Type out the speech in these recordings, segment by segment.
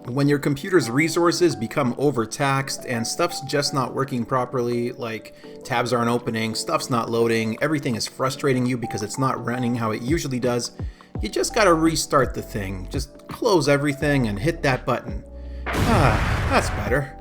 When your computer's resources become overtaxed and stuff's just not working properly, like tabs aren't opening, stuff's not loading, everything is frustrating you because it's not running how it usually does, you just gotta restart the thing. Just close everything and hit that button. That's better.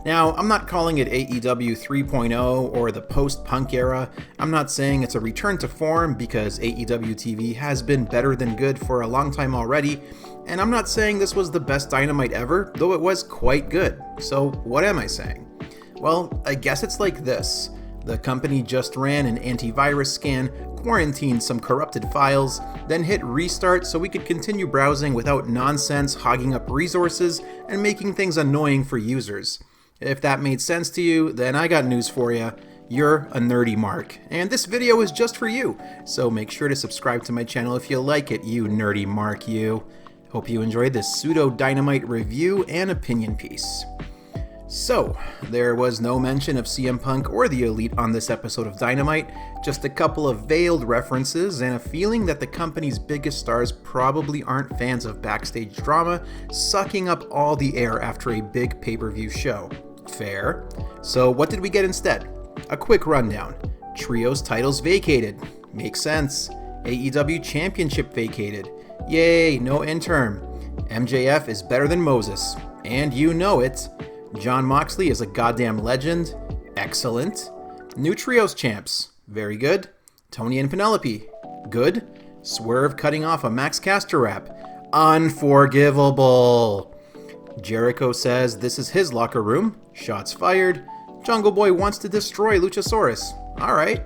Now, I'm not calling it AEW 3.0 or the post-punk era. I'm not saying it's a return to form because AEW TV has been better than good for a long time already, and I'm not saying this was the best Dynamite ever, though it was quite good. So what am I saying? Well, I guess it's like this. The company just ran an antivirus scan, quarantined some corrupted files, then hit restart so we could continue browsing without nonsense hogging up resources and making things annoying for users. If that made sense to you, then I got news for you. You're a nerdy mark, and this video is just for you, so make sure to subscribe to my channel if you like it, you nerdy mark, you. Hope you enjoyed this pseudo-Dynamite review and opinion piece. So, there was no mention of CM Punk or the Elite on this episode of Dynamite, just a couple of veiled references and a feeling that the company's biggest stars probably aren't fans of backstage drama, sucking up all the air after a big pay-per-view show. Fair. So what did we get instead? A quick rundown. Trios titles vacated. Makes sense. AEW Championship vacated. Yay, no interim. MJF is better than Moses. And you know it. Jon Moxley is a goddamn legend. Excellent. New Trios champs. Very good. Tony and Penelope. Good. Swerve cutting off a Max Caster rap. Unforgivable. Jericho says this is his locker room. Shots fired. Jungle Boy wants to destroy Luchasaurus. Alright.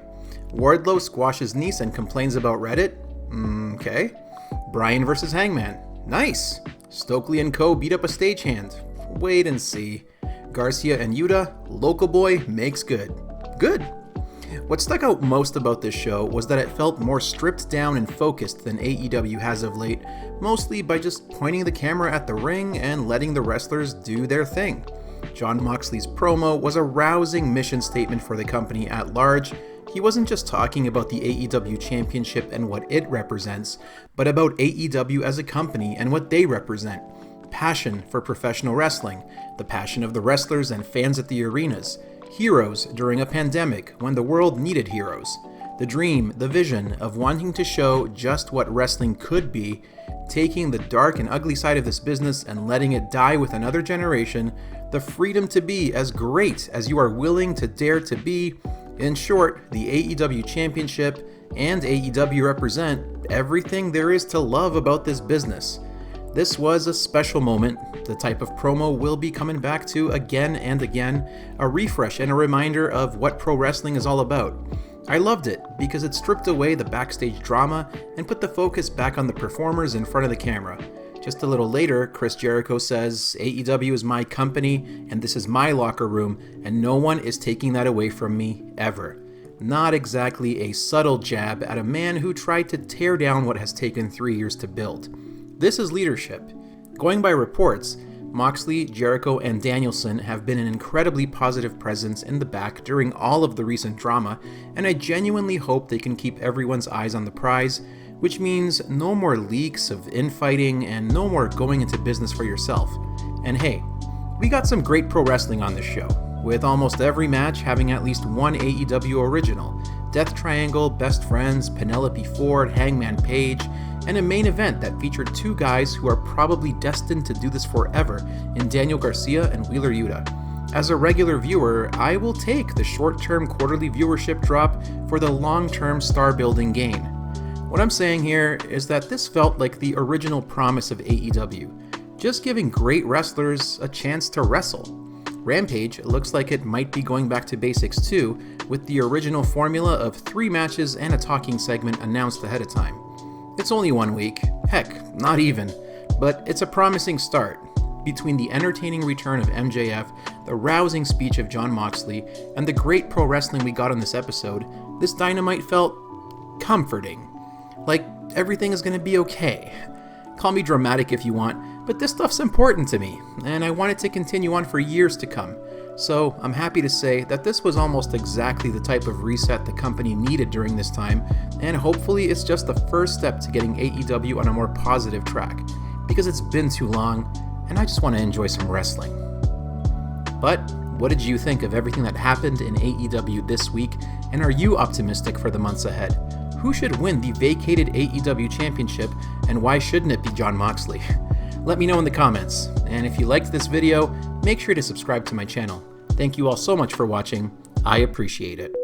Wardlow squashes niece and complains about Reddit. Okay. Bryan versus Hangman. Nice. Stokely and Co. beat up a stagehand. Wait and see. Garcia and Yuta. Local Boy makes good. Good. What stuck out most about this show was that it felt more stripped down and focused than AEW has of late, mostly by just pointing the camera at the ring and letting the wrestlers do their thing. Jon Moxley's promo was a rousing mission statement for the company at large. He wasn't just talking about the AEW Championship and what it represents, but about AEW as a company and what they represent. Passion for professional wrestling, the passion of the wrestlers and fans at the arenas, heroes during a pandemic when the world needed heroes, the dream, the vision of wanting to show just what wrestling could be, taking the dark and ugly side of this business and letting it die with another generation, the freedom to be as great as you are willing to dare to be. In short, the AEW Championship and AEW represent everything there is to love about this business. This was a special moment, the type of promo we'll be coming back to again and again, a refresh and a reminder of what pro wrestling is all about. I loved it because it stripped away the backstage drama and put the focus back on the performers in front of the camera. Just a little later, Chris Jericho says, AEW is my company and this is my locker room and no one is taking that away from me, ever. Not exactly a subtle jab at a man who tried to tear down what has taken 3 years to build. This is leadership. Going by reports, Moxley, Jericho, and Danielson have been an incredibly positive presence in the back during all of the recent drama, and I genuinely hope they can keep everyone's eyes on the prize, which means no more leaks of infighting and no more going into business for yourself. And hey, we got some great pro wrestling on this show, with almost every match having at least one AEW original, Death Triangle, Best Friends, Penelope Ford, Hangman Page, and a main event that featured two guys who are probably destined to do this forever in Daniel Garcia and Wheeler Yuta. As a regular viewer, I will take the short-term quarterly viewership drop for the long-term star-building gain. What I'm saying here is that this felt like the original promise of AEW, just giving great wrestlers a chance to wrestle. Rampage looks like it might be going back to basics too, with the original formula of 3 matches and a talking segment announced ahead of time. It's only 1 week, heck, not even, but it's a promising start. Between the entertaining return of MJF, the rousing speech of Jon Moxley, and the great pro wrestling we got on this episode, this Dynamite felt comforting. Like everything is gonna be okay. Call me dramatic if you want, but this stuff's important to me, and I want it to continue on for years to come. So I'm happy to say that this was almost exactly the type of reset the company needed during this time, and hopefully it's just the first step to getting AEW on a more positive track, because it's been too long, and I just want to enjoy some wrestling. But what did you think of everything that happened in AEW this week, and are you optimistic for the months ahead? Who should win the vacated AEW Championship, and why shouldn't it be Jon Moxley? Let me know in the comments, and if you liked this video, make sure to subscribe to my channel. Thank you all so much for watching. I appreciate it.